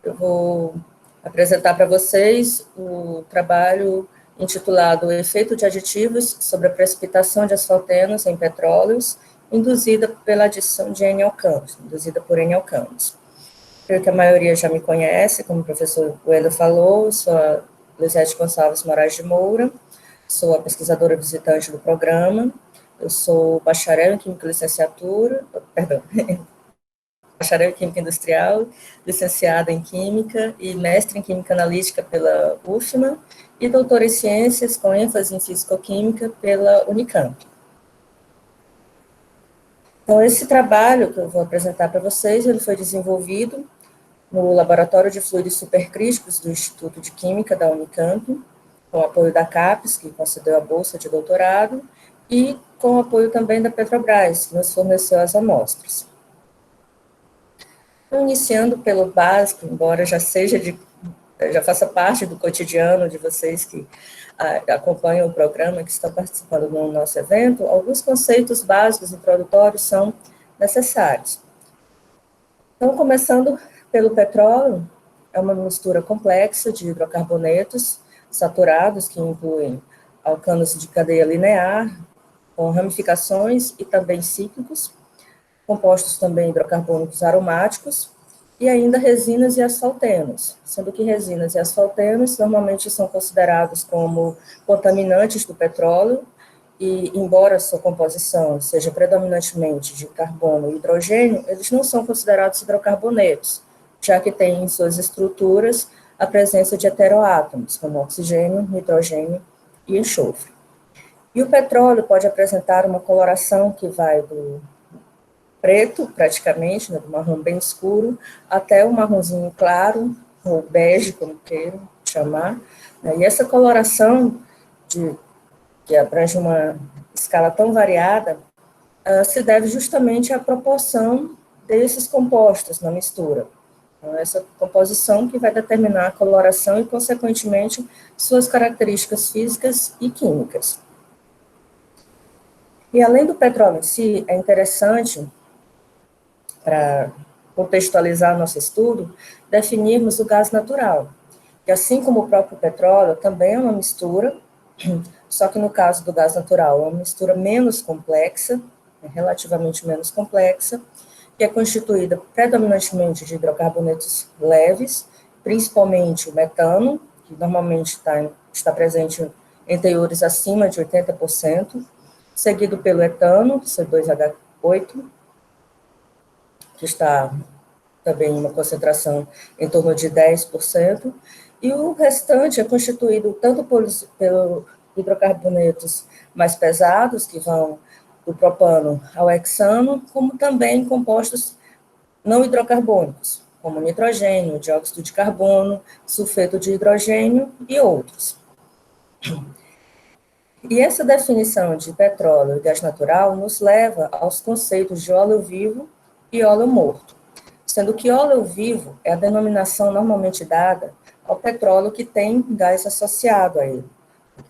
eu vou apresentar para vocês o trabalho intitulado Efeito de aditivos sobre a precipitação de asfaltenos em petróleos induzida pela adição de Enel Campos, induzida por Enel Campos. Creio que a maioria já me conhece, como o professor Wendel falou, sou a Lisete Gonçalves Moraes de Moura, sou a pesquisadora visitante do programa, eu sou bacharel em Química bacharel em Química Industrial, licenciada em Química e mestre em Química Analítica pela UFMA e doutora em Ciências com ênfase em Físico-Química pela Unicamp. Então, esse trabalho que eu vou apresentar para vocês, ele foi desenvolvido no Laboratório de Fluidos Supercríticos do Instituto de Química da Unicamp, com o apoio da CAPES, que concedeu a bolsa de doutorado, e com o apoio também da Petrobras, que nos forneceu as amostras. Então, iniciando pelo básico, embora já faça parte do cotidiano de vocês que acompanham o programa, que estão participando do nosso evento, alguns conceitos básicos introdutórios são necessários. Então, começando pelo petróleo, é uma mistura complexa de hidrocarbonetos saturados, que incluem alcanos de cadeia linear, com ramificações e também cíclicos, compostos também hidrocarbônicos aromáticos, e ainda resinas e asfaltenos, sendo que resinas e asfaltenos normalmente são considerados como contaminantes do petróleo, e embora sua composição seja predominantemente de carbono e hidrogênio, eles não são considerados hidrocarbonetos, já que têm em suas estruturas a presença de heteroátomos, como oxigênio, nitrogênio e enxofre. E o petróleo pode apresentar uma coloração que vai do preto, praticamente, né, do marrom bem escuro, até o marronzinho claro, ou bege, como queiram chamar, né, e essa coloração, que abrange uma escala tão variada, se deve justamente à proporção desses compostos na mistura. Então, essa composição que vai determinar a coloração e, consequentemente, suas características físicas e químicas. E, além do petróleo em si, é interessante, para contextualizar nosso estudo, definirmos o gás natural, que, assim como o próprio petróleo, também é uma mistura, só que no caso do gás natural, é uma mistura menos complexa, relativamente menos complexa, que é constituída predominantemente de hidrocarbonetos leves, principalmente o metano, que normalmente está presente em teores acima de 80%, seguido pelo etano, C2H8, que está também em uma concentração em torno de 10%, e o restante é constituído tanto por hidrocarbonetos mais pesados, que vão do propano ao hexano, como também compostos não hidrocarbônicos, como nitrogênio, dióxido de carbono, sulfeto de hidrogênio e outros. E essa definição de petróleo e gás natural nos leva aos conceitos de óleo vivo e óleo morto, sendo que óleo vivo é a denominação normalmente dada ao petróleo que tem gás associado a ele,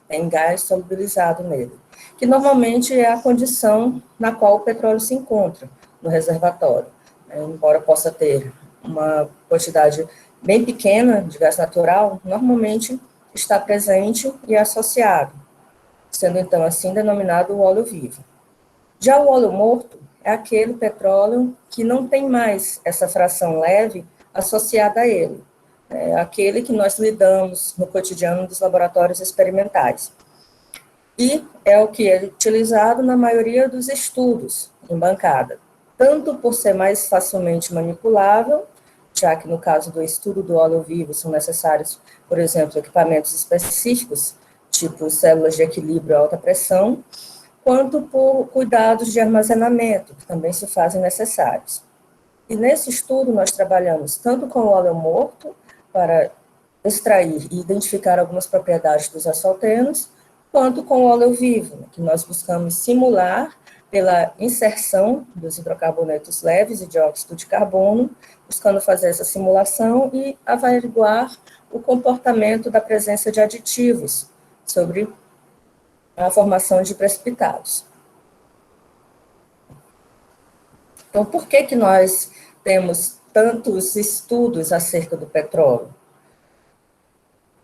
tem gás solubilizado nele, que normalmente é a condição na qual o petróleo se encontra no reservatório. Embora possa ter uma quantidade bem pequena de gás natural, normalmente está presente e associado, sendo então assim denominado o óleo vivo. Já o óleo morto é aquele petróleo que não tem mais essa fração leve associada a ele, é aquele que nós lidamos no cotidiano dos laboratórios experimentais. E é o que é utilizado na maioria dos estudos em bancada, tanto por ser mais facilmente manipulável, já que no caso do estudo do óleo vivo são necessários, por exemplo, equipamentos específicos, tipo células de equilíbrio a alta pressão, quanto por cuidados de armazenamento, que também se fazem necessários. E nesse estudo nós trabalhamos tanto com o óleo morto, para extrair e identificar algumas propriedades dos asfaltenos, quanto com o óleo vivo, que nós buscamos simular pela inserção dos hidrocarbonetos leves e dióxido de carbono, buscando fazer essa simulação e averiguar o comportamento da presença de aditivos sobre a formação de precipitados. Então, por que nós temos tantos estudos acerca do petróleo?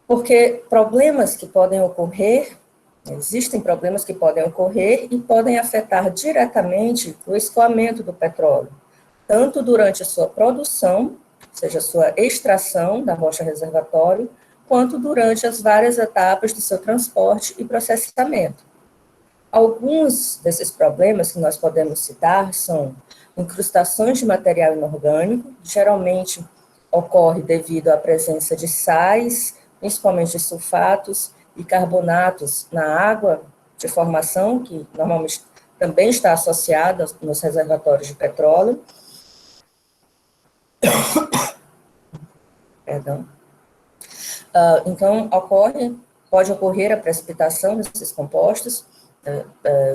Porque problemas que podem ocorrer, existem problemas que podem ocorrer e podem afetar diretamente o escoamento do petróleo, tanto durante a sua produção, seja a sua extração da rocha reservatório, quanto durante as várias etapas do seu transporte e processamento. Alguns desses problemas que nós podemos citar são incrustações de material inorgânico, geralmente ocorre devido à presença de sais, principalmente sulfatos e carbonatos na água de formação, que normalmente também está associada nos reservatórios de petróleo. Perdão. Então, pode ocorrer a precipitação desses compostos.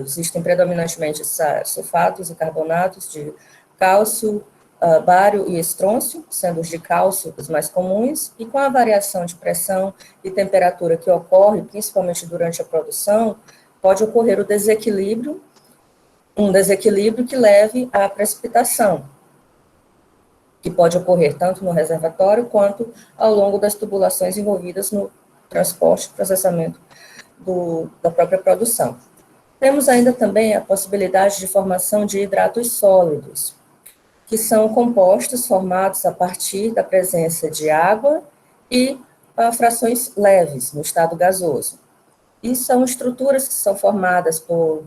Existem predominantemente sulfatos e carbonatos de cálcio, bário e estrôncio, sendo os de cálcio os mais comuns, e com a variação de pressão e temperatura que ocorre, principalmente durante a produção, pode ocorrer um desequilíbrio que leve à precipitação, que pode ocorrer tanto no reservatório quanto ao longo das tubulações envolvidas no transporte e processamento da própria produção. Temos ainda também a possibilidade de formação de hidratos sólidos, que são compostos formados a partir da presença de água e frações leves no estado gasoso. E são estruturas que são formadas por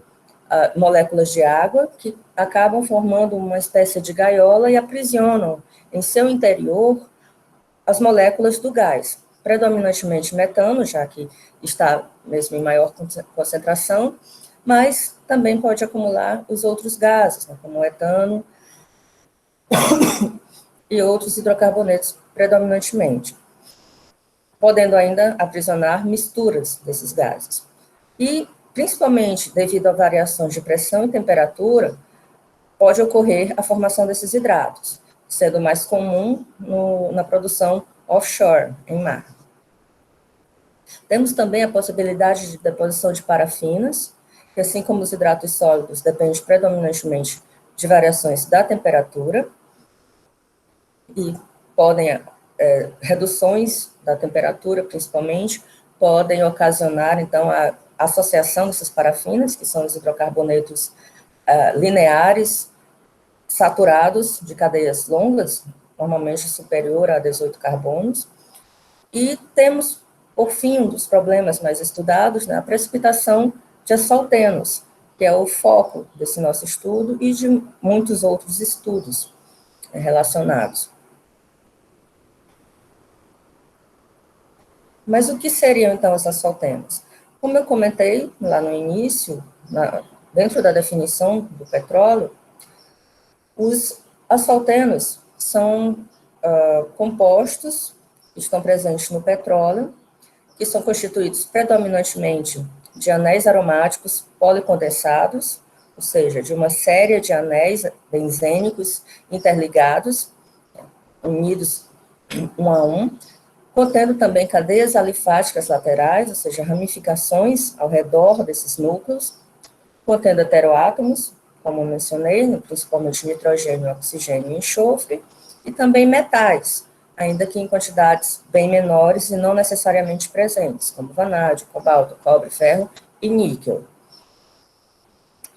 moléculas de água que acabam formando uma espécie de gaiola e aprisionam em seu interior as moléculas do gás, predominantemente metano, já que está mesmo em maior concentração, mas também pode acumular os outros gases, né, como o etano e outros hidrocarbonetos predominantemente, podendo ainda aprisionar misturas desses gases. E, principalmente devido a variações de pressão e temperatura, pode ocorrer a formação desses hidratos, sendo mais comum na produção offshore, em mar. Temos também a possibilidade de deposição de parafinas, que assim como os hidratos sólidos, depende predominantemente de variações da temperatura, e podem, reduções da temperatura, principalmente, podem ocasionar, então, a associação dessas parafinas, que são os hidrocarbonetos lineares, saturados, de cadeias longas, normalmente superior a 18 carbonos, e temos, por fim, um dos problemas mais estudados, né, a precipitação de asfaltenos, que é o foco desse nosso estudo e de muitos outros estudos relacionados. Mas o que seriam, então, os asfaltenos? Como eu comentei lá no início, dentro da definição do petróleo, os asfaltenos são compostos que estão presentes no petróleo, que são constituídos predominantemente de anéis aromáticos policondensados, ou seja, de uma série de anéis benzênicos interligados, unidos um a um, contendo também cadeias alifáticas laterais, ou seja, ramificações ao redor desses núcleos, contendo heteroátomos, como eu mencionei, principalmente nitrogênio, oxigênio e enxofre, e também metais, ainda que em quantidades bem menores e não necessariamente presentes, como vanádio, cobalto, cobre, ferro e níquel.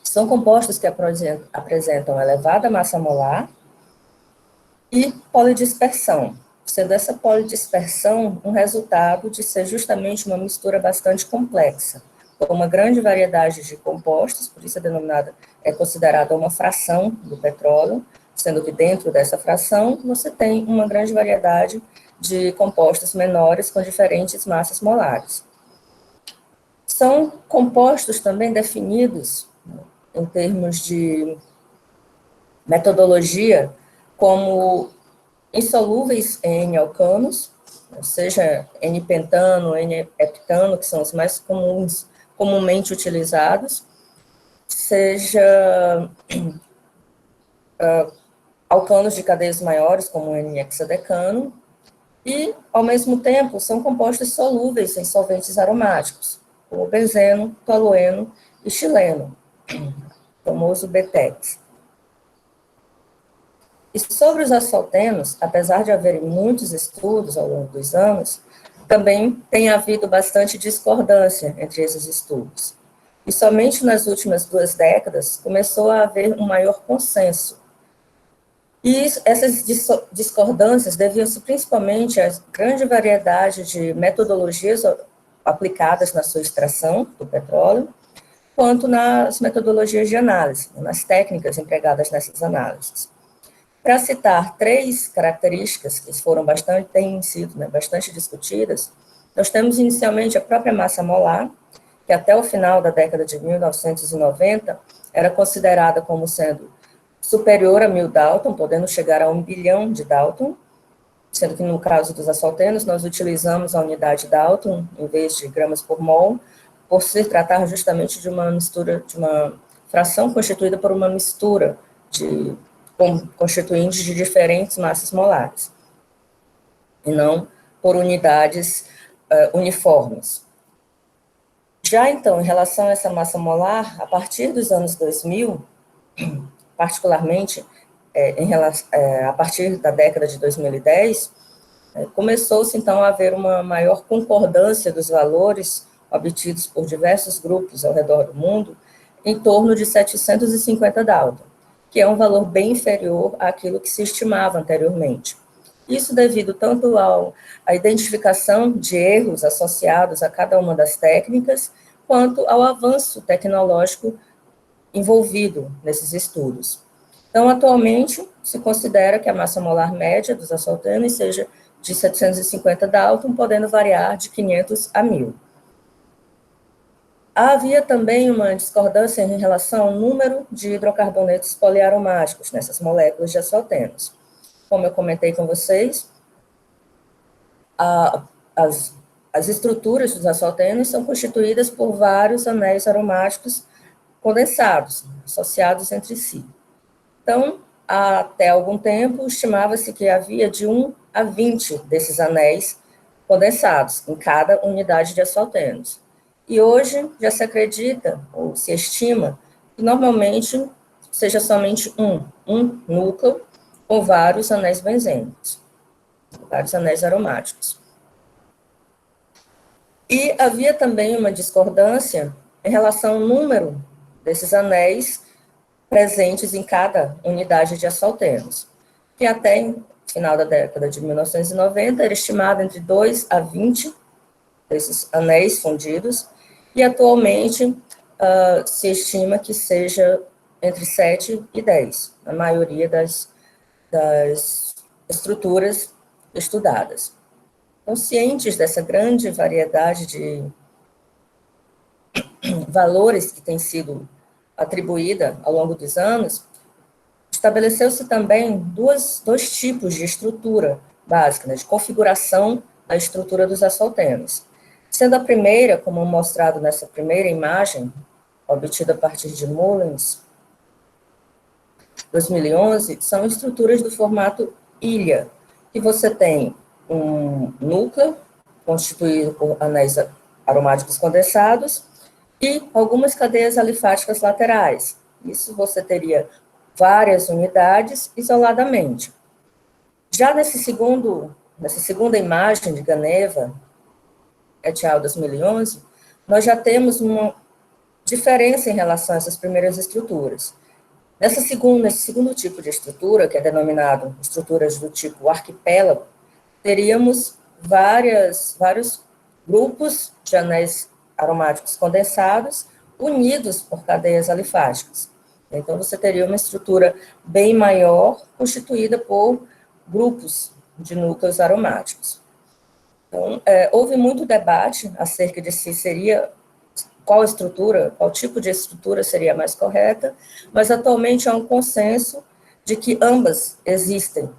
São compostos que apresentam elevada massa molar e polidispersão, sendo essa polidispersão um resultado de ser justamente uma mistura bastante complexa, com uma grande variedade de compostos, por isso é considerada uma fração do petróleo, sendo que dentro dessa fração você tem uma grande variedade de compostos menores com diferentes massas molares. São compostos também definidos, em termos de metodologia, como insolúveis em N-alcanos, seja N-pentano, N-heptano, que são os mais comumente utilizados, seja alcanos de cadeias maiores, como o N-hexadecano, e, ao mesmo tempo, são compostos solúveis em solventes aromáticos, como benzeno, tolueno e xileno, o famoso BTEX. E sobre os asfaltenos, apesar de haverem muitos estudos ao longo dos anos, também tem havido bastante discordância entre esses estudos. E somente nas últimas 2 décadas começou a haver um maior consenso. E essas discordâncias deviam-se principalmente à grande variedade de metodologias aplicadas na sua extração do petróleo, quanto nas metodologias de análise, nas técnicas empregadas nessas análises. Para citar 3 características que têm sido bastante discutidas, nós temos inicialmente a própria massa molar, que até o final da década de 1990 era considerada como sendo superior a 1000 Dalton, podendo chegar a 1 bilhão de Dalton, sendo que no caso dos asfaltenos nós utilizamos a unidade Dalton em vez de gramas por mol, por se tratar justamente de uma mistura, de uma fração constituída por uma mistura de constituintes de diferentes massas molares, e não por unidades uniformes. Já então, em relação a essa massa molar, a partir dos anos 2000, particularmente a partir da década de 2010, começou-se então a haver uma maior concordância dos valores obtidos por diversos grupos ao redor do mundo, em torno de 750 Dalton, que é um valor bem inferior àquilo que se estimava anteriormente. Isso devido tanto à identificação de erros associados a cada uma das técnicas, quanto ao avanço tecnológico envolvido nesses estudos. Então, atualmente, se considera que a massa molar média dos asfaltenos seja de 750 Dalton, podendo variar de 500 a 1000. Havia também uma discordância em relação ao número de hidrocarbonetos poliaromáticos nessas moléculas de asfaltenos. Como eu comentei com vocês, as estruturas dos asfaltenos são constituídas por vários anéis aromáticos condensados, associados entre si. Então, até algum tempo, estimava-se que havia de 1 a 20 desses anéis condensados em cada unidade de asfaltenos. E hoje já se acredita, ou se estima, que normalmente seja somente um núcleo com vários anéis benzênicos, vários anéis aromáticos. E havia também uma discordância em relação ao número desses anéis presentes em cada unidade de asfaltenos, que até o final da década de 1990 era estimado entre 2 a 20 desses anéis fundidos, e atualmente se estima que seja entre 7 e 10, na maioria das estruturas estudadas. Então, cientes dessa grande variedade de valores que tem sido atribuída ao longo dos anos, estabeleceu-se também dois tipos de estrutura básica, de configuração da estrutura dos asfaltenos. Sendo a primeira, como mostrado nessa primeira imagem, obtida a partir de Mullins, 2011, são estruturas do formato ilha, que você tem um núcleo constituído por anéis aromáticos condensados e algumas cadeias alifáticas laterais. Isso você teria várias unidades isoladamente. Já nessa segunda imagem de Ganeva, et al. 2011, nós já temos uma diferença em relação a essas primeiras estruturas. Nesse segundo tipo de estrutura, que é denominado estruturas do tipo arquipélago, teríamos vários grupos de anéis aromáticos condensados unidos por cadeias alifáticas. Então, você teria uma estrutura bem maior, constituída por grupos de núcleos aromáticos. Então, houve muito debate acerca de se seria qual tipo de estrutura seria mais correta, mas atualmente há um consenso de que ambas existem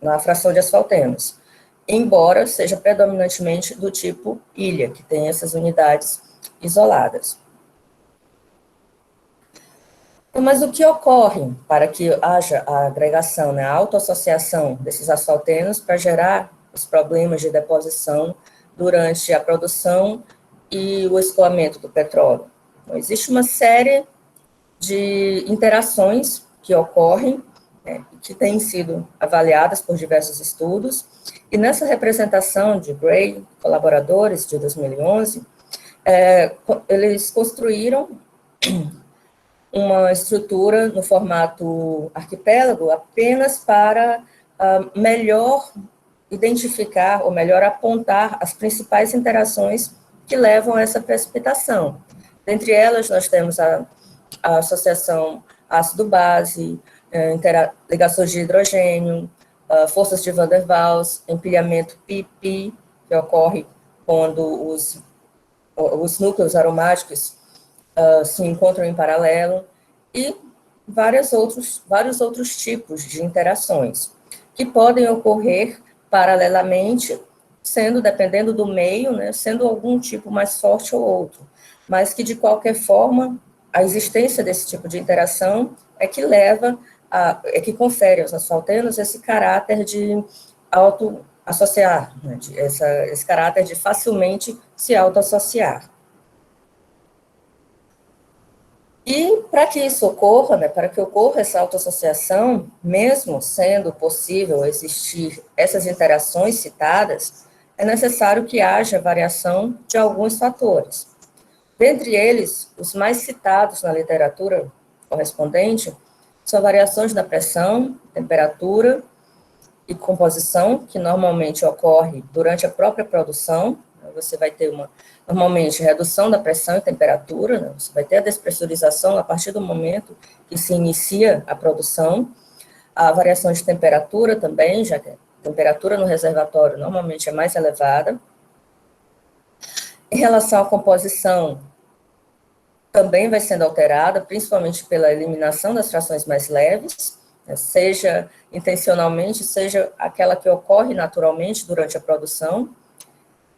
na fração de asfaltenos, embora seja predominantemente do tipo ilha, que tem essas unidades isoladas. Mas o que ocorre para que haja a agregação, a autoassociação desses asfaltenos para gerar os problemas de deposição durante a produção e o escoamento do petróleo? Então, existe uma série de interações que ocorrem, né, que têm sido avaliadas por diversos estudos, e nessa representação de Gray e colaboradores de 2011, eles construíram uma estrutura no formato arquipélago apenas para melhor identificar ou melhor apontar as principais interações que levam a essa precipitação. Dentre elas, nós temos a associação ácido-base, ligações de hidrogênio, forças de Van der Waals, empilhamento pi-pi, que ocorre quando os núcleos aromáticos se encontram em paralelo, e vários outros tipos de interações, que podem ocorrer paralelamente, dependendo do meio, né, sendo algum tipo mais forte ou outro, mas que, de qualquer forma, a existência desse tipo de interação é que confere aos asfaltenos esse caráter de autoassociar, né, esse caráter de facilmente se autoassociar. E para que isso ocorra, né, para que ocorra essa autoassociação, mesmo sendo possível existir essas interações citadas, é necessário que haja variação de alguns fatores. Dentre eles, os mais citados na literatura correspondente são variações na pressão, temperatura e composição, que normalmente ocorre durante a própria produção. Você vai ter normalmente, redução da pressão e temperatura, né? Você vai ter a despressurização a partir do momento que se inicia a produção, a variação de temperatura também, já que a temperatura no reservatório normalmente é mais elevada. Em relação à composição, também vai sendo alterada, principalmente pela eliminação das frações mais leves, né? Seja intencionalmente, seja aquela que ocorre naturalmente durante a produção.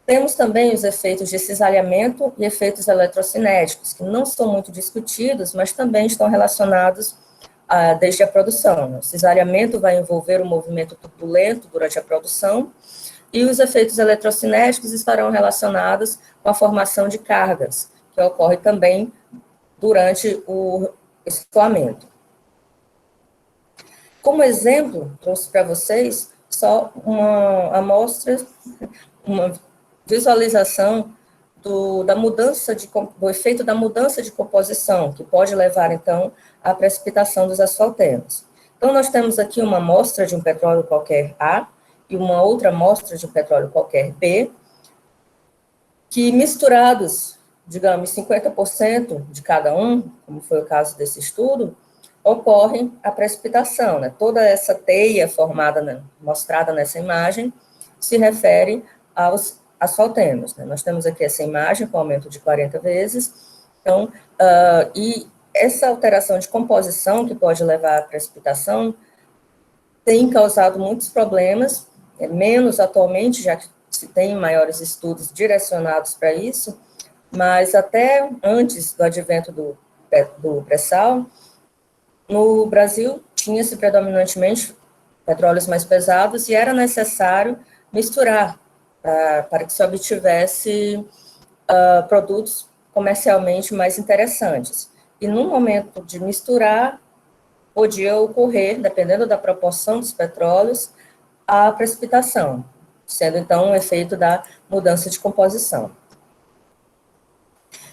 Temos também os efeitos de cisalhamento e efeitos eletrocinéticos, que não são muito discutidos, mas também estão relacionados desde a produção. O cisalhamento vai envolver o movimento turbulento durante a produção, e os efeitos eletrocinéticos estarão relacionados com a formação de cargas, que ocorre também durante o escoamento. Como exemplo, trouxe para vocês só uma amostra, uma visualização do efeito da mudança de composição, que pode levar, então, à precipitação dos asfaltenos. Então, nós temos aqui uma amostra de um petróleo qualquer A e uma outra amostra de um petróleo qualquer B, que misturados, digamos, 50% de cada um, como foi o caso desse estudo, ocorre a precipitação, né? Toda essa teia mostrada nessa imagem se refere aos asfaltenos, né? Nós temos aqui essa imagem com aumento de 40 vezes, então, e essa alteração de composição que pode levar à precipitação tem causado muitos problemas, menos atualmente, já que se tem maiores estudos direcionados para isso, mas até antes do advento do pré-sal, no Brasil tinha-se predominantemente petróleos mais pesados e era necessário misturar para que se obtivesse produtos comercialmente mais interessantes. E no momento de misturar, podia ocorrer, dependendo da proporção dos petróleos, a precipitação, sendo então um efeito da mudança de composição.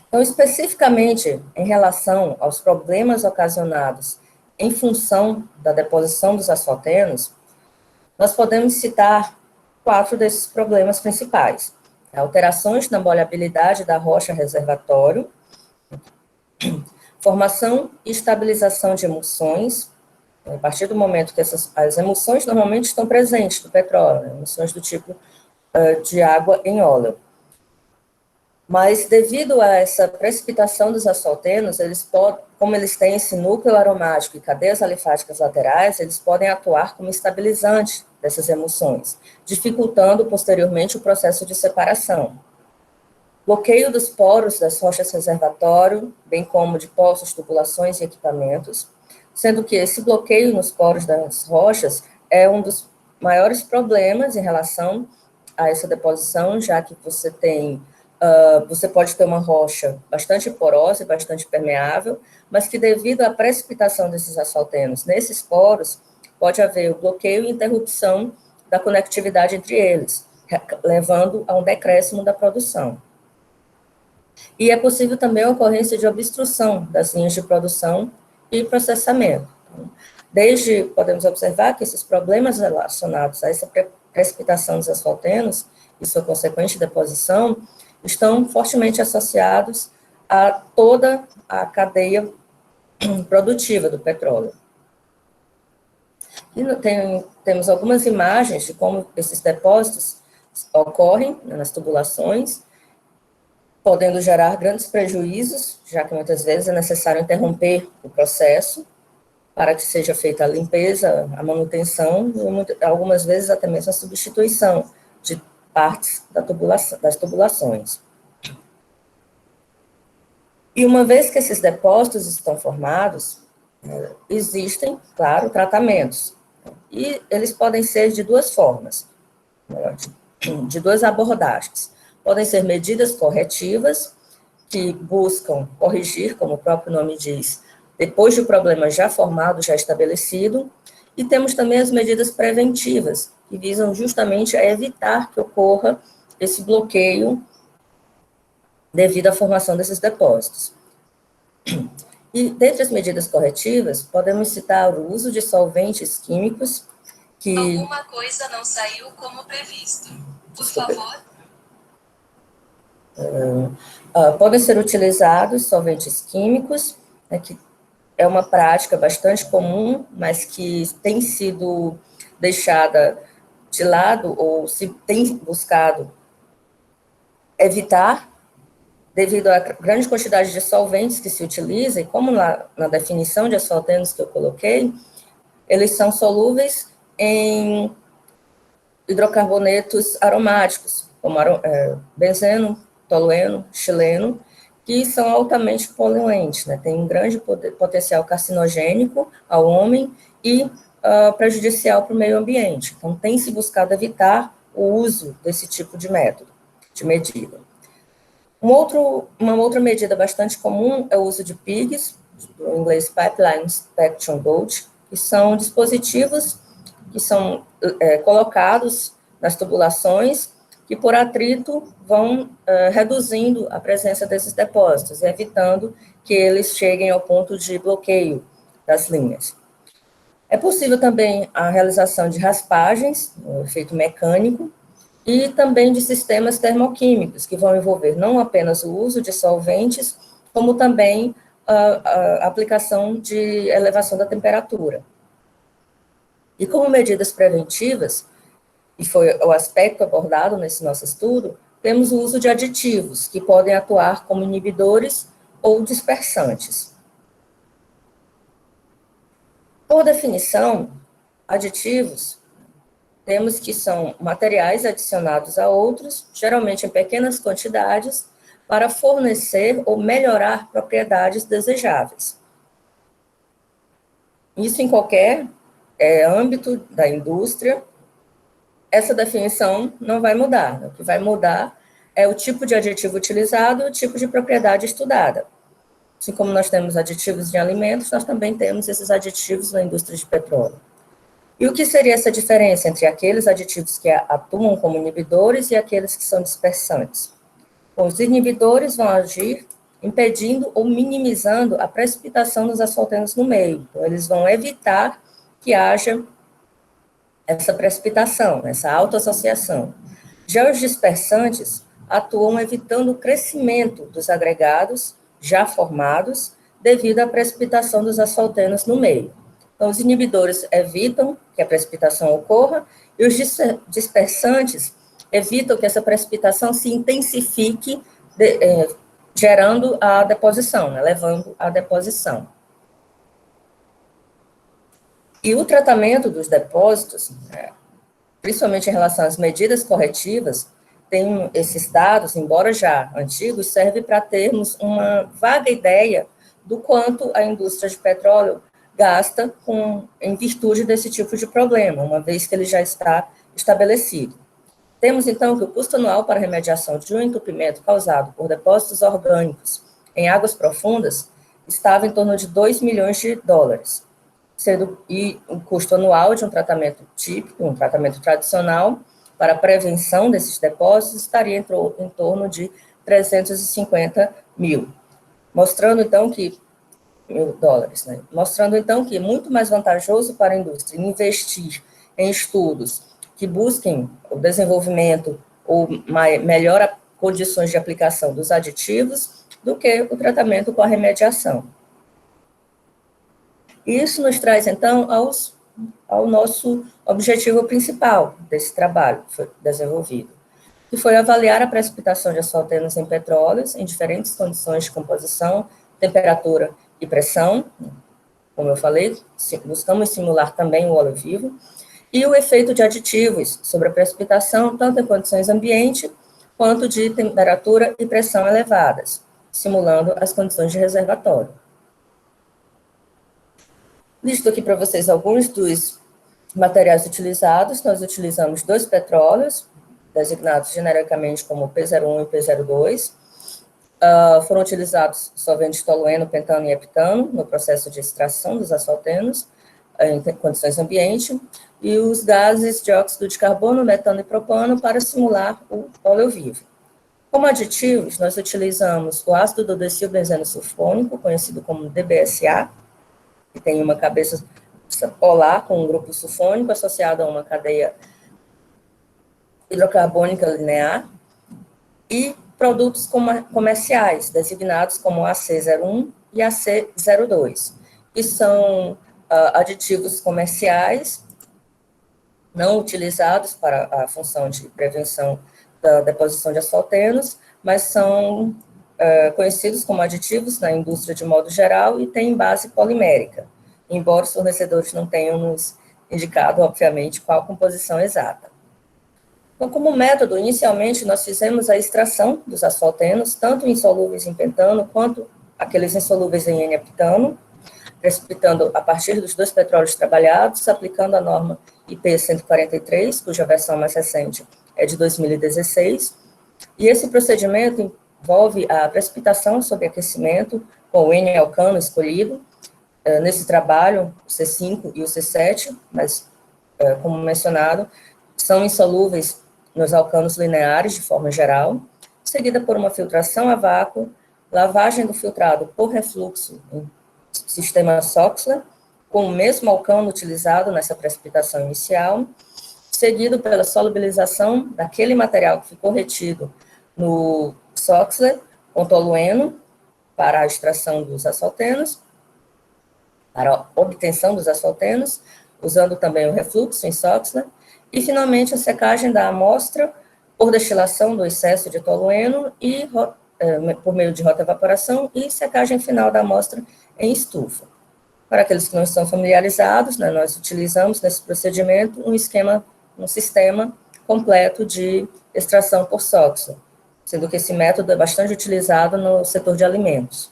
Então, especificamente em relação aos problemas ocasionados em função da deposição dos asfaltenos, nós podemos citar 4 desses problemas principais: alterações na maleabilidade da rocha reservatório, formação e estabilização de emulsões, a partir do momento que as emulsões normalmente estão presentes no petróleo, né, emulsões do tipo de água em óleo. Mas, devido a essa precipitação dos asfaltenos, como eles têm esse núcleo aromático e cadeias alifáticas laterais, eles podem atuar como estabilizante dessas emulsões, dificultando posteriormente o processo de separação. Bloqueio dos poros das rochas reservatório, bem como de poços, tubulações e equipamentos, sendo que esse bloqueio nos poros das rochas é um dos maiores problemas em relação a essa deposição, já que você tem Você pode ter uma rocha bastante porosa e bastante permeável, mas que devido à precipitação desses asfaltenos nesses poros, pode haver o bloqueio e interrupção da conectividade entre eles, levando a um decréscimo da produção. E é possível também a ocorrência de obstrução das linhas de produção e processamento. Podemos observar que esses problemas relacionados a essa precipitação dos asfaltenos e sua consequente deposição estão fortemente associados a toda a cadeia produtiva do petróleo. E temos algumas imagens de como esses depósitos ocorrem nas tubulações, podendo gerar grandes prejuízos, já que muitas vezes é necessário interromper o processo para que seja feita a limpeza, a manutenção, e algumas vezes até mesmo a substituição de partes das tubulações. E uma vez que esses depósitos estão formados, existem, claro, tratamentos. E eles podem ser de duas formas, de duas abordagens. Podem ser medidas corretivas, que buscam corrigir, como o próprio nome diz, depois de o problema já formado, já estabelecido, e temos também as medidas preventivas, que visam justamente a evitar que ocorra esse bloqueio devido à formação desses depósitos. E, dentre as medidas corretivas, podemos citar o uso de solventes químicos que... Alguma coisa não saiu como previsto. Por favor. Podem ser utilizados solventes químicos, né, que é uma prática bastante comum, mas que tem sido deixada de lado ou se tem buscado evitar devido à grande quantidade de solventes que se utiliza, e como na definição de asfaltenos que eu coloquei, eles são solúveis em hidrocarbonetos aromáticos, como benzeno, tolueno, xileno, que são altamente poluentes, né? Tem um grande potencial carcinogênico ao homem e prejudicial para o meio ambiente. Então, tem se buscado evitar o uso desse tipo de método, de medida. Uma outra medida bastante comum é o uso de PIGs, em inglês Pipeline Inspection Gauge, que são dispositivos que são colocados nas tubulações que, por atrito, vão reduzindo a presença desses depósitos, evitando que eles cheguem ao ponto de bloqueio das linhas. É possível também a realização de raspagens, no efeito mecânico, e também de sistemas termoquímicos, que vão envolver não apenas o uso de solventes, como também a aplicação de elevação da temperatura. E como medidas preventivas, e foi o aspecto abordado nesse nosso estudo, temos o uso de aditivos, que podem atuar como inibidores ou dispersantes. Por definição, aditivos temos que são materiais adicionados a outros, geralmente em pequenas quantidades, para fornecer ou melhorar propriedades desejáveis. Isso em qualquer âmbito da indústria, essa definição não vai mudar. O que vai mudar é o tipo de aditivo utilizado e o tipo de propriedade estudada. Assim como nós temos aditivos de alimentos, nós também temos esses aditivos na indústria de petróleo. E o que seria essa diferença entre aqueles aditivos que atuam como inibidores e aqueles que são dispersantes? Bom, os inibidores vão agir impedindo ou minimizando a precipitação dos asfaltenos no meio. Então, eles vão evitar que haja essa precipitação, essa autoassociação. Já os dispersantes atuam evitando o crescimento dos agregados já formados devido à precipitação dos asfaltenos no meio. Então, os inibidores evitam que a precipitação ocorra e os dispersantes evitam que essa precipitação se intensifique, gerando a deposição, né, levando à deposição. E o tratamento dos depósitos, principalmente em relação às medidas corretivas, tem esses dados, embora já antigos, serve para termos uma vaga ideia do quanto a indústria de petróleo gasta em virtude desse tipo de problema, uma vez que ele já está estabelecido. Temos, então, que o custo anual para a remediação de um entupimento causado por depósitos orgânicos em águas profundas estava em torno de 2 milhões de dólares, e o custo anual de um tratamento típico, um tratamento tradicional, para a prevenção desses depósitos, estaria em torno de 350 mil, mostrando, então, que $1.000, né? Mostrando, então, que é muito mais vantajoso para a indústria investir em estudos que busquem o desenvolvimento ou melhor condições de aplicação dos aditivos do que o tratamento com a remediação. Isso nos traz, então, ao nosso objetivo principal desse trabalho que foi desenvolvido, que foi avaliar a precipitação de asfaltenos em petróleos em diferentes condições de composição, temperatura e pressão, como eu falei, buscamos simular também o óleo vivo, e o efeito de aditivos sobre a precipitação, tanto em condições ambiente, quanto de temperatura e pressão elevadas, simulando as condições de reservatório. Listo aqui para vocês alguns dos materiais utilizados. Nós utilizamos 2 petróleos, designados genericamente como P01 e P02. Foram utilizados solventes tolueno, pentano e heptano no processo de extração dos asfaltenos em condições ambiente, e os gases dióxido de carbono, metano e propano para simular o óleo vivo. Como aditivos, nós utilizamos o ácido dodecilbenzeno sulfônico, conhecido como DBSA, que tem uma cabeça polar com um grupo sulfônico associado a uma cadeia hidrocarbônica linear, e produtos comerciais, designados como AC01 e AC02, que são aditivos comerciais não utilizados para a função de prevenção da deposição de asfaltenos, mas são conhecidos como aditivos na indústria de modo geral e têm base polimérica, embora os fornecedores não tenham nos indicado, obviamente, qual a composição exata. Então, como método, inicialmente, nós fizemos a extração dos asfaltenos, tanto insolúveis em pentano, quanto aqueles insolúveis em N-heptano, precipitando a partir dos 2 petróleos trabalhados, aplicando a norma IP 143, cuja versão mais recente é de 2016, e esse procedimento envolve a precipitação sob aquecimento com o N-alcano escolhido, nesse trabalho, o C5 e o C7, mas, como mencionado, são insolúveis nos alcanos lineares, de forma geral, seguida por uma filtração a vácuo, lavagem do filtrado por refluxo em sistema Soxhler, com o mesmo alcano utilizado nessa precipitação inicial, seguido pela solubilização daquele material que ficou retido no Soxhler, com tolueno, para a extração dos asfaltenos, para a obtenção dos asfaltenos, usando também o refluxo em Soxhler, e, finalmente, a secagem da amostra por destilação do excesso de tolueno e por meio de rotaevaporação, e secagem final da amostra em estufa. Para aqueles que não estão familiarizados, né, nós utilizamos nesse procedimento um sistema completo de extração por Soxhler, sendo que esse método é bastante utilizado no setor de alimentos.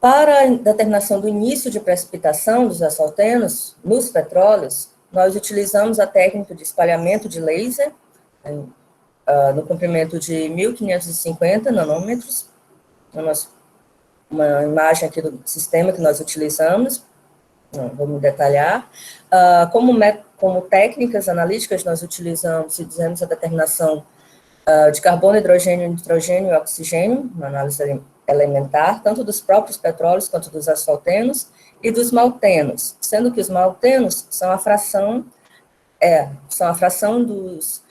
Para a determinação do início de precipitação dos asfaltenos nos petróleos, nós utilizamos a técnica de espalhamento de laser, no comprimento de 1.550 nanômetros, uma imagem aqui do sistema que nós utilizamos, vamos detalhar. Como técnicas analíticas, nós utilizamos e fizemos a determinação de carbono, hidrogênio, nitrogênio e oxigênio, na análise elementar, tanto dos próprios petróleos quanto dos asfaltenos e dos maltenos, sendo que os maltenos são a fração dos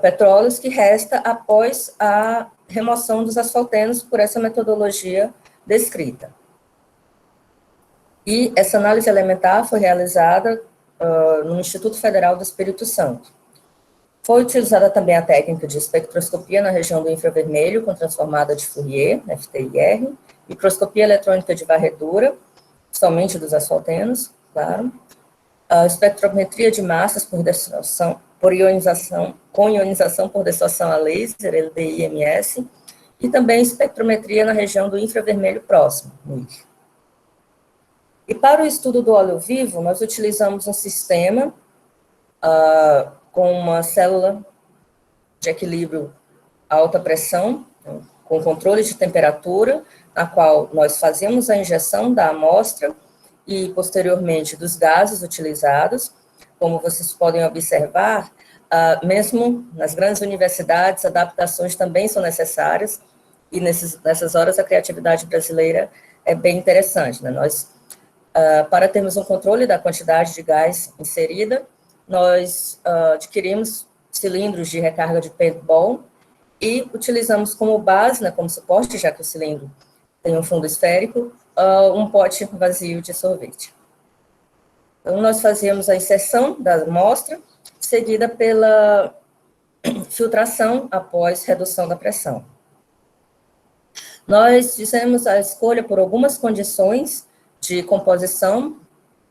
petróleos que resta após a remoção dos asfaltenos por essa metodologia descrita. E essa análise elementar foi realizada no Instituto Federal do Espírito Santo. Foi utilizada também a técnica de espectroscopia na região do infravermelho com transformada de Fourier, FTIR, microscopia eletrônica de varredura, somente dos asfaltenos, claro, a espectrometria de massas por ionização, com ionização por distorção a laser, LDIMS, e também espectrometria na região do infravermelho próximo, NIR. E para o estudo do óleo vivo, nós utilizamos um sistema com uma célula de equilíbrio a alta pressão, com controle de temperatura, na qual nós fazíamos a injeção da amostra e, posteriormente, dos gases utilizados. Como vocês podem observar, mesmo nas grandes universidades, adaptações também são necessárias, e nessas horas a criatividade brasileira é bem interessante, né? Nós, para termos um controle da quantidade de gás inserida, nós adquirimos cilindros de recarga de paintball e utilizamos como base, né, como suporte, já que o cilindro tem um fundo esférico, um pote vazio de sorvete. Então, nós fazíamos a inserção da amostra, seguida pela filtração após redução da pressão. Nós fizemos a escolha por algumas condições de composição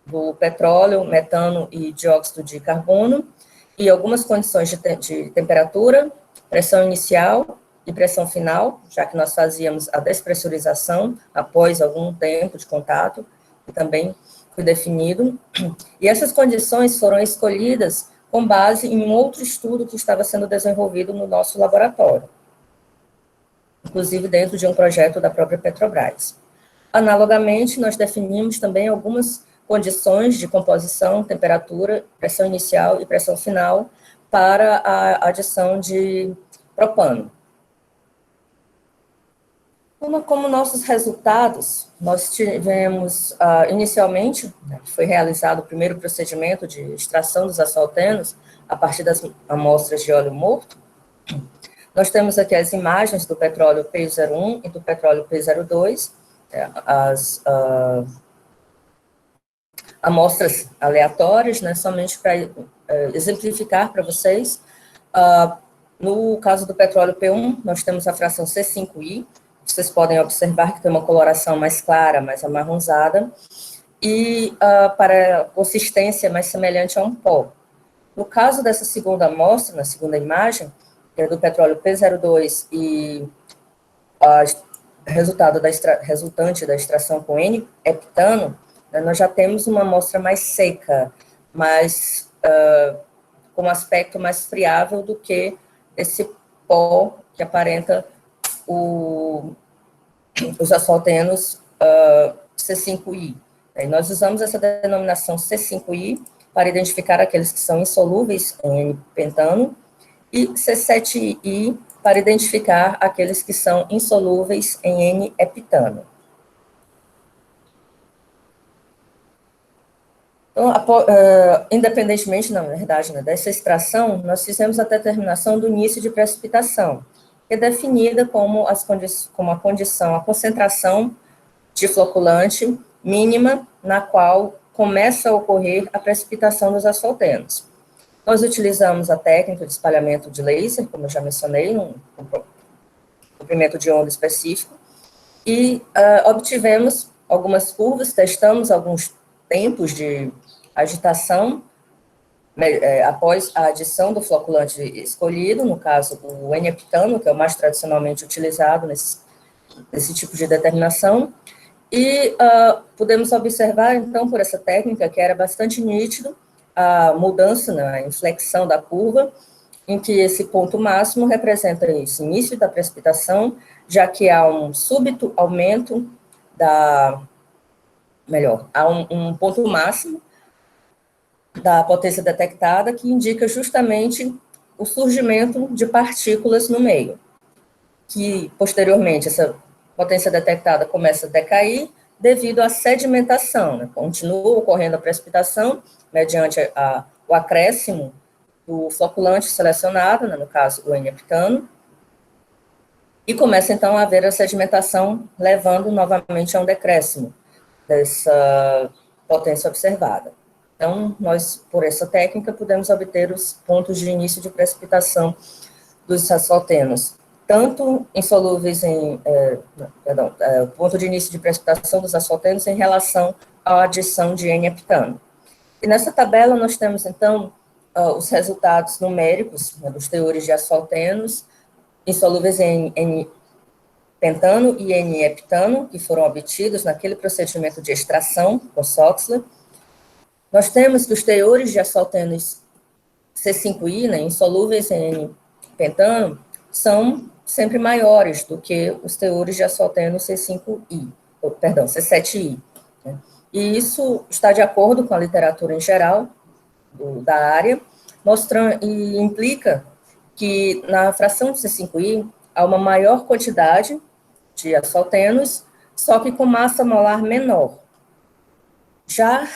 do petróleo, metano e dióxido de carbono, e algumas condições de temperatura, pressão inicial e pressão final, já que nós fazíamos a despressurização após algum tempo de contato, que também foi definido. E essas condições foram escolhidas com base em um outro estudo que estava sendo desenvolvido no nosso laboratório, inclusive dentro de um projeto da própria Petrobras. Analogamente, nós definimos também algumas condições de composição, temperatura, pressão inicial e pressão final para a adição de propano. Como nossos resultados, nós tivemos, inicialmente, né, foi realizado o primeiro procedimento de extração dos asfaltenos a partir das amostras de óleo morto. Nós temos aqui as imagens do petróleo P01 e do petróleo P02, as amostras aleatórias, né, somente para exemplificar para vocês. No caso do petróleo P1, nós temos a fração C5I, vocês podem observar que tem uma coloração mais clara, mais amarronzada, e para consistência mais semelhante a um pó. No caso dessa segunda amostra, na segunda imagem, que é do petróleo P02 e resultante da extração com N-heptano, né, nós já temos uma amostra mais seca, mais, com um aspecto mais friável do que esse pó que aparenta os asfaltenos C5I. E nós usamos essa denominação C5I para identificar aqueles que são insolúveis em N-pentano e C7I para identificar aqueles que são insolúveis em N-heptano. Então, independentemente, na verdade, né, dessa extração, nós fizemos a determinação do início de precipitação, que é definida como a condição, a concentração de floculante mínima na qual começa a ocorrer a precipitação dos asfaltenos. Nós utilizamos a técnica de espalhamento de laser, como eu já mencionei, um comprimento de onda específico, e obtivemos algumas curvas, testamos alguns tempos de agitação após a adição do floculante escolhido, no caso o N-heptano, que é o mais tradicionalmente utilizado nesse tipo de determinação, e podemos observar, então, por essa técnica, que era bastante nítido, a mudança na inflexão da curva, em que esse ponto máximo representa esse início da precipitação, já que há um súbito aumento há um ponto máximo da potência detectada, que indica justamente o surgimento de partículas no meio, que, posteriormente, essa potência detectada começa a decair devido à sedimentação, né? Continua ocorrendo a precipitação mediante o acréscimo do floculante selecionado, né, no caso o N-heptano, e começa então a haver a sedimentação, levando novamente a um decréscimo dessa potência observada. Então, nós, por essa técnica, podemos obter os pontos de início de precipitação dos asfaltenos, tanto insolúveis o ponto de início de precipitação dos asfaltenos em relação à adição de N-heptano. E nessa tabela nós temos, então, os resultados numéricos, né, dos teores de asfaltenos insolúveis em N-pentano e N-heptano, que foram obtidos naquele procedimento de extração com Soxhler. Nós temos que os teores de asfaltenos C5I, né, insolúveis em pentano, são sempre maiores do que os teores de asfalteno C5I, perdão, C7I. Né? E isso está de acordo com a literatura em geral da área, mostrando e implica que na fração de C5I há uma maior quantidade de asfaltenos, só que com massa molar menor. Já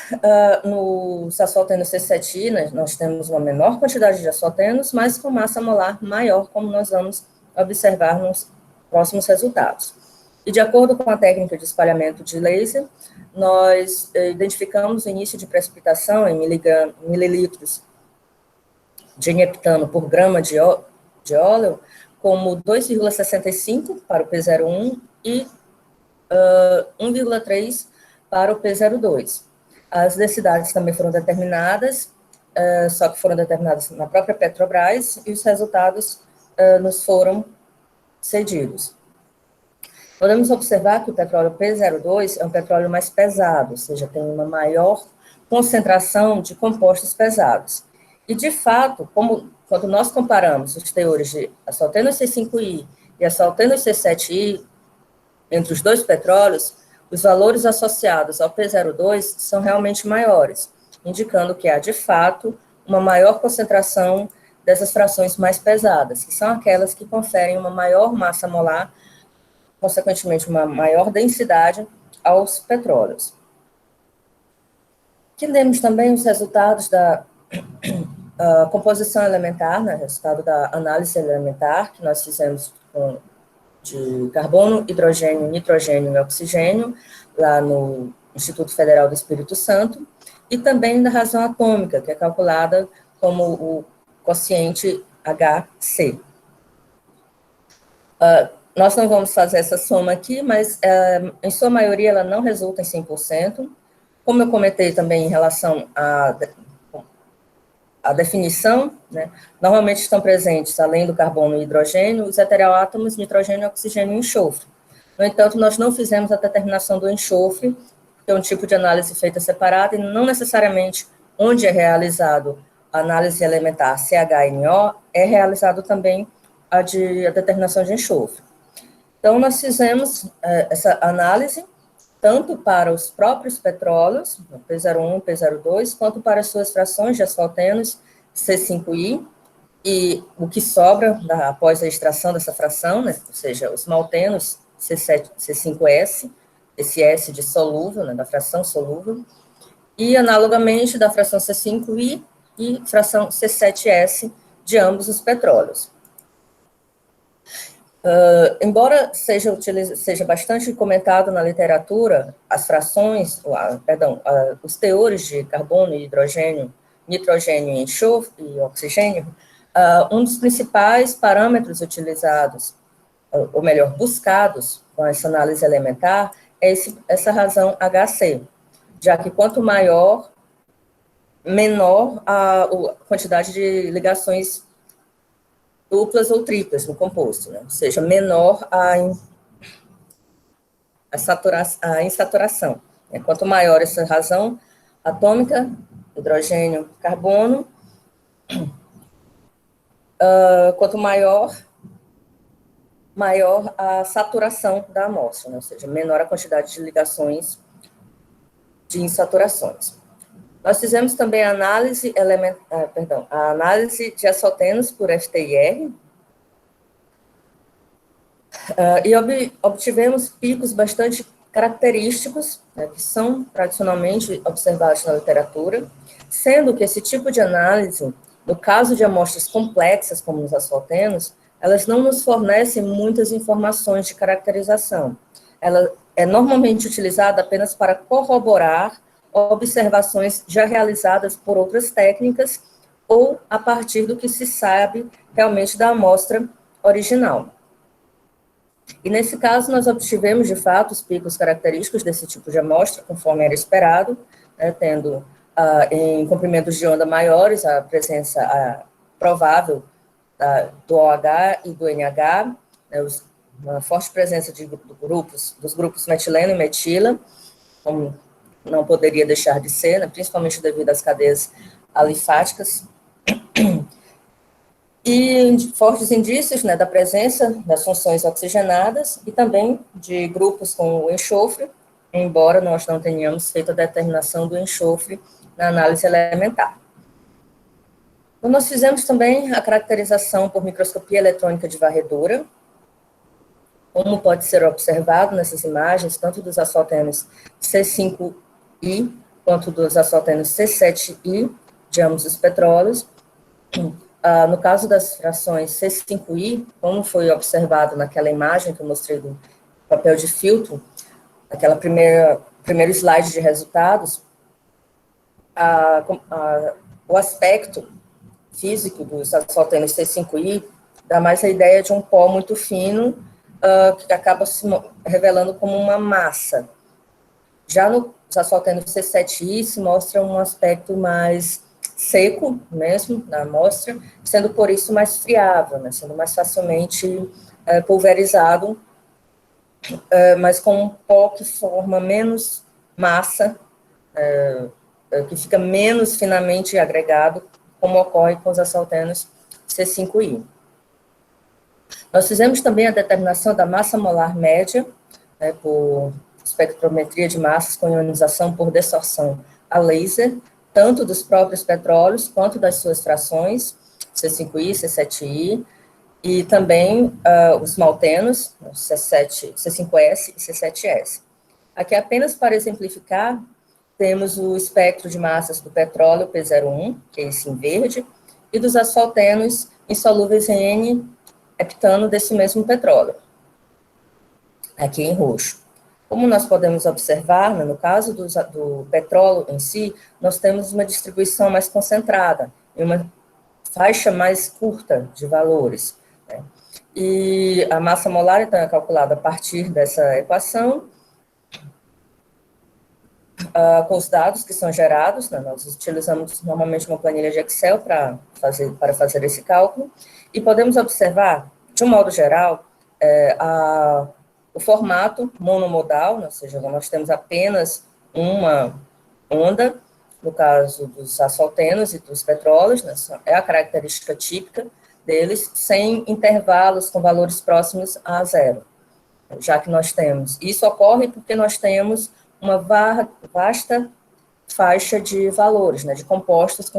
nos asfaltenos C7I, né, nós temos uma menor quantidade de asfaltenos, mas com massa molar maior, como nós vamos observar nos próximos resultados. E de acordo com a técnica de espalhamento de laser, nós identificamos o início de precipitação em mililitros de heptano por grama de óleo como 2,65 para o P01 e 1,3 para o P02. As densidades também foram determinadas, só que foram determinadas na própria Petrobras, e os resultados nos foram cedidos. Podemos observar que o petróleo P02 é um petróleo mais pesado, ou seja, tem uma maior concentração de compostos pesados. E, de fato, quando nós comparamos os teores de asfalteno C5I e asfalteno C7I, entre os dois petróleos, os valores associados ao P02 são realmente maiores, indicando que há, de fato, uma maior concentração dessas frações mais pesadas, que são aquelas que conferem uma maior massa molar, consequentemente, uma maior densidade aos petróleos. Aqui temos também os resultados da composição elementar, né, resultado da análise elementar, que nós fizemos de carbono, hidrogênio, nitrogênio e oxigênio, lá no Instituto Federal do Espírito Santo, e também da razão atômica, que é calculada como o quociente HC. Nós não vamos fazer essa soma aqui, mas, em sua maioria, ela não resulta em 100%. Como eu comentei também em relação à definição, né, normalmente estão presentes, além do carbono e hidrogênio, os heteroátomos, nitrogênio, oxigênio e enxofre. No entanto, nós não fizemos a determinação do enxofre, que é um tipo de análise feita separada, e não necessariamente onde é realizado a análise elementar CHNO, é realizado também a determinação de enxofre. Então, nós fizemos essa análise, tanto para os próprios petróleos, P01, P02, quanto para as suas frações de asfaltenos C5I, e o que sobra após a extração dessa fração, né, ou seja, os maltenos C5S, esse S de solúvel, né, da fração solúvel, e analogamente da fração C5I e fração C7S de ambos os petróleos. Embora seja bastante comentado na literatura, as frações, os teores de carbono, hidrogênio, nitrogênio, enxofre e oxigênio, um dos principais parâmetros utilizados, ou melhor, buscados com essa análise elementar, é essa razão HC, já que quanto maior, menor a quantidade de ligações duplas ou triplas no composto, né? Ou seja, menor a insaturação. Né? Quanto maior essa razão atômica, hidrogênio, carbono, quanto maior a saturação da amostra, né? Ou seja, menor a quantidade de ligações de insaturações. Nós fizemos também a análise de asfaltenos por FTIR, e obtivemos picos bastante característicos, né, que são tradicionalmente observados na literatura, sendo que esse tipo de análise, no caso de amostras complexas, como os asfaltenos, elas não nos fornecem muitas informações de caracterização. Ela é normalmente utilizada apenas para corroborar observações já realizadas por outras técnicas ou a partir do que se sabe realmente da amostra original. E nesse caso, nós obtivemos, de fato, os picos característicos desse tipo de amostra, conforme era esperado, né, tendo em comprimentos de onda maiores a presença provável do OH e do NH, né, uma forte presença dos grupos metileno e metila, como não poderia deixar de ser, né, principalmente devido às cadeias alifáticas E fortes indícios, né, da presença das funções oxigenadas e também de grupos com o enxofre, embora nós não tenhamos feito a determinação do enxofre na análise elementar. Então, nós fizemos também a caracterização por microscopia eletrônica de varredura, como pode ser observado nessas imagens, tanto dos asfaltenos C5I quanto dos asfaltenos C7I, de ambos os petróleos. No caso das frações C5I, como foi observado naquela imagem que eu mostrei do papel de filtro, aquela primeiro slide de resultados, o aspecto físico dos asfaltenos C5I dá mais a ideia de um pó muito fino, que acaba se revelando como uma massa. Já nos asfaltenos C7I se mostra um aspecto mais seco mesmo na amostra, sendo por isso mais friável, né, sendo mais facilmente pulverizado, mas com um pó que forma menos massa, que fica menos finamente agregado, como ocorre com os asfaltenos C5I. Nós fizemos também a determinação da massa molar média, né, por espectrometria de massas com ionização por distorção a laser, tanto dos próprios petróleos quanto das suas frações, C5I, C7I, e também os maltenos, C5S e C7S. Aqui, apenas para exemplificar, temos o espectro de massas do petróleo P01, que é esse em verde, e dos asfaltenos insolúveis em N-heptano desse mesmo petróleo, aqui em roxo. Como nós podemos observar, né, no caso do petróleo em si, nós temos uma distribuição mais concentrada, em uma faixa mais curta de valores, né? E a massa molar, então, é calculada a partir dessa equação, com os dados que são gerados, né, nós utilizamos normalmente uma planilha de Excel para fazer esse cálculo, e podemos observar, de um modo geral, o formato monomodal, ou seja, nós temos apenas uma onda, no caso dos asfaltenos e dos petróleos, né, é a característica típica deles, sem intervalos com valores próximos a zero, já que nós temos. Isso ocorre porque nós temos uma vasta faixa de valores, né, de compostos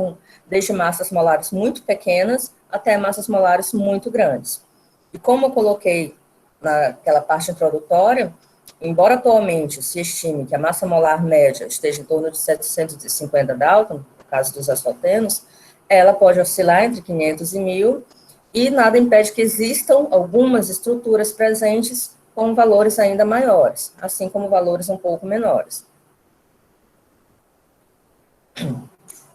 desde massas molares muito pequenas até massas molares muito grandes. E como eu coloquei naquela parte introdutória, embora atualmente se estime que a massa molar média esteja em torno de 750 Dalton, no caso dos asfaltenos, ela pode oscilar entre 500 e 1.000, e nada impede que existam algumas estruturas presentes com valores ainda maiores, assim como valores um pouco menores.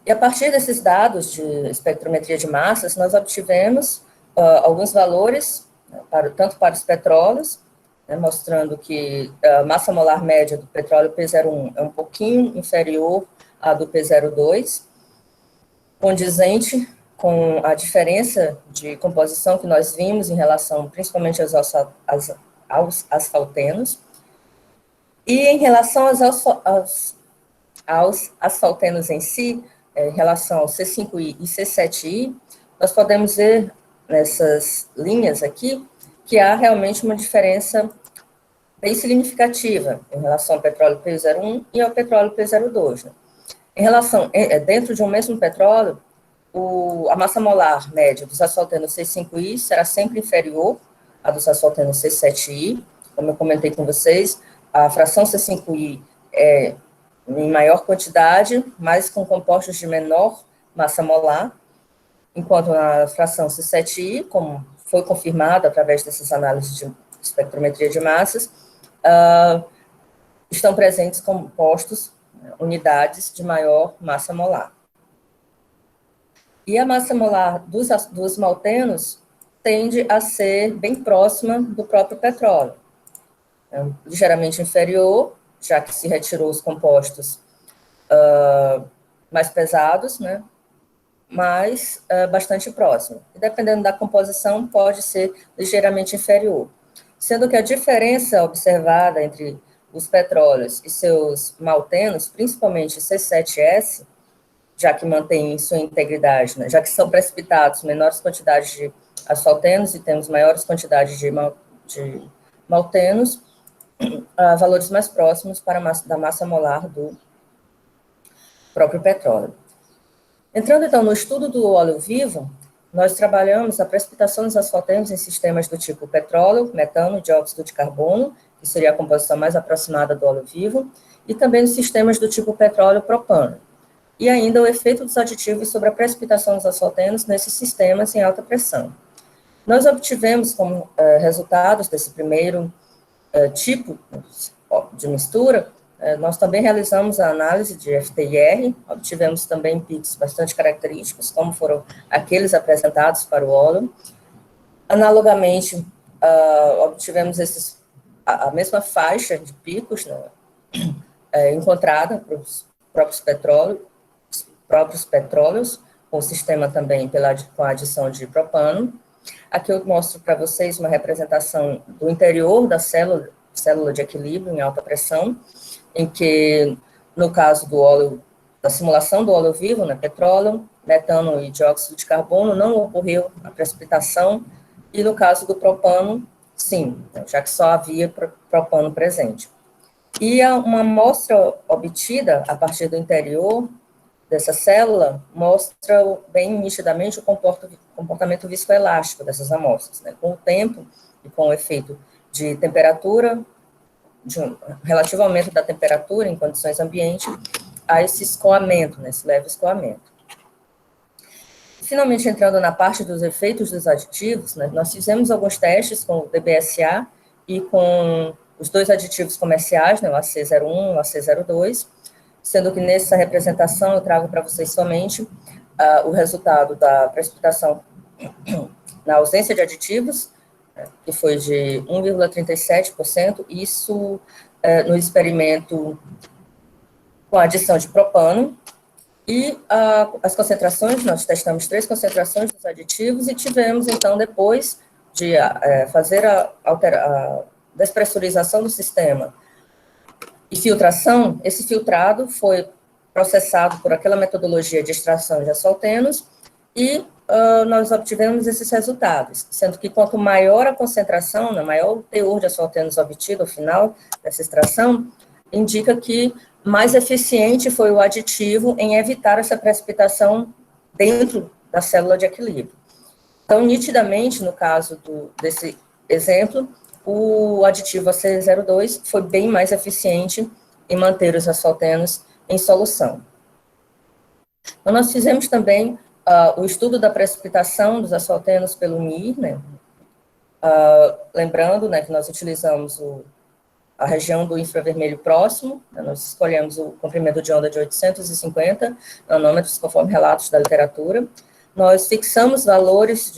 E a partir desses dados de espectrometria de massas, nós obtivemos alguns valores, né, tanto para os petróleos, né, mostrando que a massa molar média do petróleo P01 é um pouquinho inferior à do P02, condizente com a diferença de composição que nós vimos em relação, principalmente aos asfaltenos, e em relação aos asfaltenos em si, em relação ao C5I e C7I, nós podemos ver nessas linhas aqui que há realmente uma diferença bem significativa em relação ao petróleo P01 e ao petróleo P02. Né? Em relação, dentro de um mesmo petróleo, a massa molar média dos asfaltenos C5I será sempre inferior à dos asfaltenos C7I, como eu comentei com vocês, a fração C5I é em maior quantidade, mas com compostos de menor massa molar, enquanto na fração C7I, como foi confirmado através dessas análises de espectrometria de massas, estão presentes compostos, unidades de maior massa molar. E a massa molar dos maltenos tende a ser bem próxima do próprio petróleo, ligeiramente inferior, já que se retirou os compostos mais pesados, né, mas bastante próximo. E dependendo da composição, pode ser ligeiramente inferior. Sendo que a diferença observada entre os petróleos e seus maltenos, principalmente C7S, já que mantém sua integridade, né? Já que são precipitados menores quantidades de asfaltenos e temos maiores quantidades de maltenos, valores mais próximos da massa molar do próprio petróleo. Entrando, então, no estudo do óleo vivo, nós trabalhamos a precipitação dos asfaltenos em sistemas do tipo petróleo, metano, dióxido de carbono, que seria a composição mais aproximada do óleo vivo, e também nos sistemas do tipo petróleo propano. E ainda o efeito dos aditivos sobre a precipitação dos asfaltenos nesses sistemas em alta pressão. Nós obtivemos como resultados desse primeiro tipo de mistura, nós também realizamos a análise de FTIR, obtivemos também picos bastante característicos, como foram aqueles apresentados para o óleo. Analogamente, obtivemos a mesma faixa de picos, né, encontrada para os próprios petróleos, com o sistema também com a adição de propano. Aqui eu mostro para vocês uma representação do interior da célula de equilíbrio em alta pressão, em que, no caso do óleo, da simulação do óleo vivo, né, petróleo, metano e dióxido de carbono, não ocorreu a precipitação, e no caso do propano, sim, já que só havia propano presente. E uma amostra obtida a partir do interior dessa célula mostra bem nitidamente o comportamento viscoelástico dessas amostras, né? Com o tempo e com o efeito de temperatura, de um relativo aumento da temperatura em condições ambientes, há esse escoamento, né? Esse leve escoamento. Finalmente, entrando na parte dos efeitos dos aditivos, né? Nós fizemos alguns testes com o DBSA e com os dois aditivos comerciais, né? O AC01 e o AC02, sendo que nessa representação eu trago para vocês somente o resultado da precipitação na ausência de aditivos, que foi de 1,37%, isso no experimento com a adição de propano, e as concentrações, nós testamos 3 concentrações dos aditivos e tivemos, então, depois de fazer a despressurização do sistema e filtração, esse filtrado foi processado por aquela metodologia de extração de asfaltenos e nós obtivemos esses resultados, sendo que quanto maior a concentração, né, maior o teor de asfaltenos obtido ao final dessa extração, indica que mais eficiente foi o aditivo em evitar essa precipitação dentro da célula de equilíbrio. Então, nitidamente, no caso desse exemplo, o aditivo AC02 foi bem mais eficiente em manter os asfaltenos em solução. Então, nós fizemos também o estudo da precipitação dos asfaltenos pelo NIR, né? Lembrando, né, que nós utilizamos a região do infravermelho próximo, né, nós escolhemos o comprimento de onda de 850 nanômetros, conforme relatos da literatura. Nós fixamos valores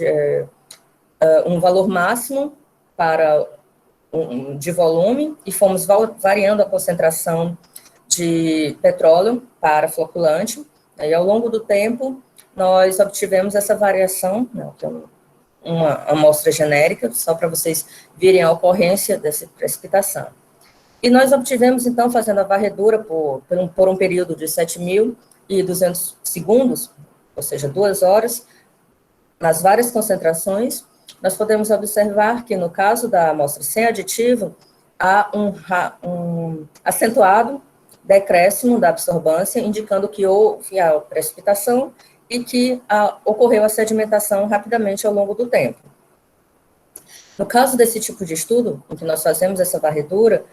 um valor máximo de volume e fomos variando a concentração de petróleo para floculante. E ao longo do tempo, nós obtivemos essa variação, né, que é uma amostra genérica, só para vocês verem a ocorrência dessa precipitação. E nós obtivemos, então, fazendo a varredura por um período de 7.200 segundos, ou seja, 2 horas, nas várias concentrações, nós podemos observar que, no caso da amostra sem aditivo, há um acentuado decréscimo da absorvância, indicando que houve a precipitação e que ocorreu a sedimentação rapidamente ao longo do tempo. No caso desse tipo de estudo, em que nós fazemos essa varredura,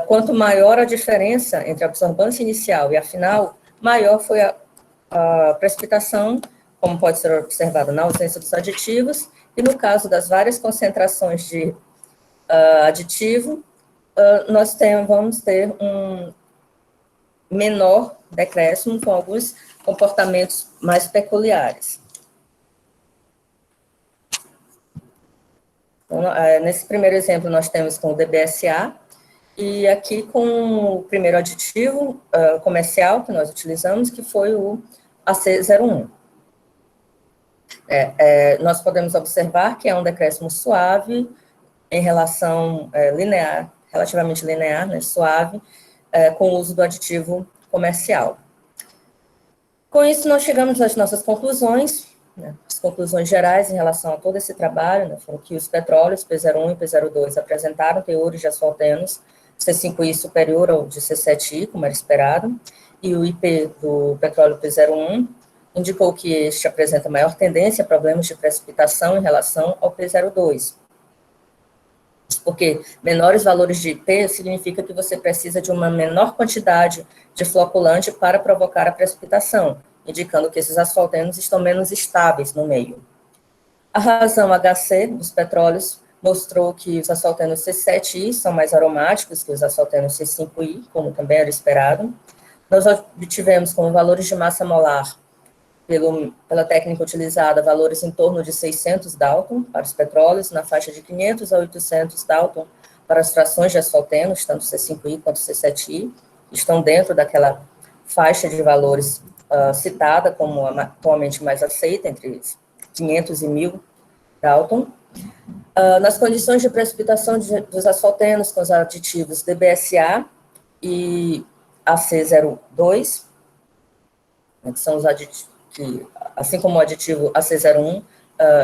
quanto maior a diferença entre a absorvância inicial e a final, maior foi a precipitação, como pode ser observado na ausência dos aditivos, e no caso das várias concentrações de aditivo, nós vamos ter um menor decréscimo, com alguns comportamentos mais peculiares. Então, nesse primeiro exemplo, nós temos com o DBSA, e aqui com o primeiro aditivo comercial que nós utilizamos, que foi o AC01. Nós podemos observar que é um decréscimo suave em relação linear, relativamente linear, né, suave, com o uso do aditivo comercial. Com isso, nós chegamos às nossas conclusões, né? As conclusões gerais em relação a todo esse trabalho, né, foram que os petróleos P01 e P02 apresentaram teores de asfaltenos C5I superior ao de C7I, como era esperado, e o IP do petróleo P01 indicou que este apresenta maior tendência a problemas de precipitação em relação ao P02. Porque menores valores de IP significa que você precisa de uma menor quantidade de floculante para provocar a precipitação, indicando que esses asfaltenos estão menos estáveis no meio. A razão HC dos petróleos mostrou que os asfaltenos C7I são mais aromáticos que os asfaltenos C5I, como também era esperado. Nós obtivemos como valores de massa molar, pela técnica utilizada, valores em torno de 600 Dalton para os petróleos, na faixa de 500 a 800 Dalton para as frações de asfaltenos, tanto C5I quanto C7I, que estão dentro daquela faixa de valores citada como atualmente mais aceita, entre 500 e 1.000 Dalton. Nas condições de precipitação dos asfaltenos com os aditivos DBSA e AC02, que são os aditivos que, assim como o aditivo AC01,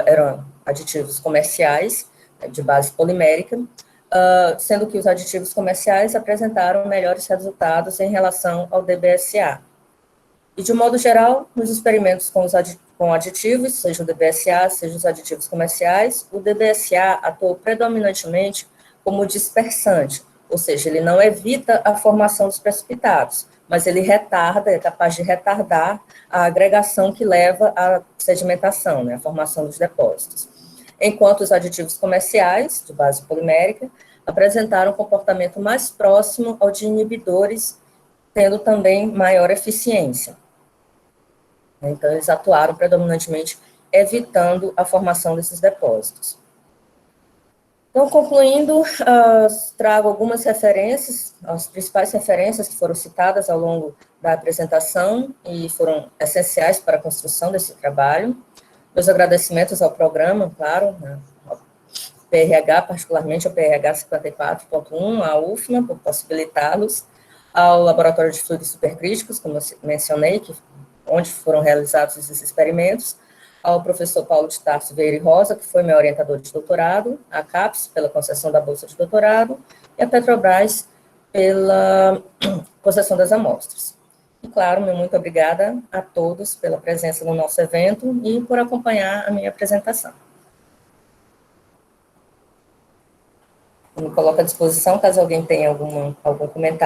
eram aditivos comerciais, de base polimérica, sendo que os aditivos comerciais apresentaram melhores resultados em relação ao DBSA. E, de modo geral, nos experimentos com aditivos, seja o DBSA, seja os aditivos comerciais, o DBSA atuou predominantemente como dispersante, ou seja, ele não evita a formação dos precipitados, mas ele retarda, é capaz de retardar a agregação que leva à sedimentação, né, a formação dos depósitos. Enquanto os aditivos comerciais, de base polimérica, apresentaram um comportamento mais próximo ao de inibidores, tendo também maior eficiência. Então, eles atuaram predominantemente evitando a formação desses depósitos. Então, concluindo, trago algumas referências, as principais referências que foram citadas ao longo da apresentação e foram essenciais para a construção desse trabalho. Meus agradecimentos ao programa, claro, ao PRH, particularmente ao PRH 54.1, à UFMA, por possibilitá-los, ao Laboratório de Fluidos Supercríticos, como eu mencionei, onde foram realizados esses experimentos, ao professor Paulo de Tarso Vieira e Rosa, que foi meu orientador de doutorado, a CAPES, pela concessão da bolsa de doutorado, e a Petrobras, pela concessão das amostras. E, claro, meu muito obrigada a todos pela presença no nosso evento e por acompanhar a minha apresentação. Eu me coloco à disposição, caso alguém tenha algum comentário.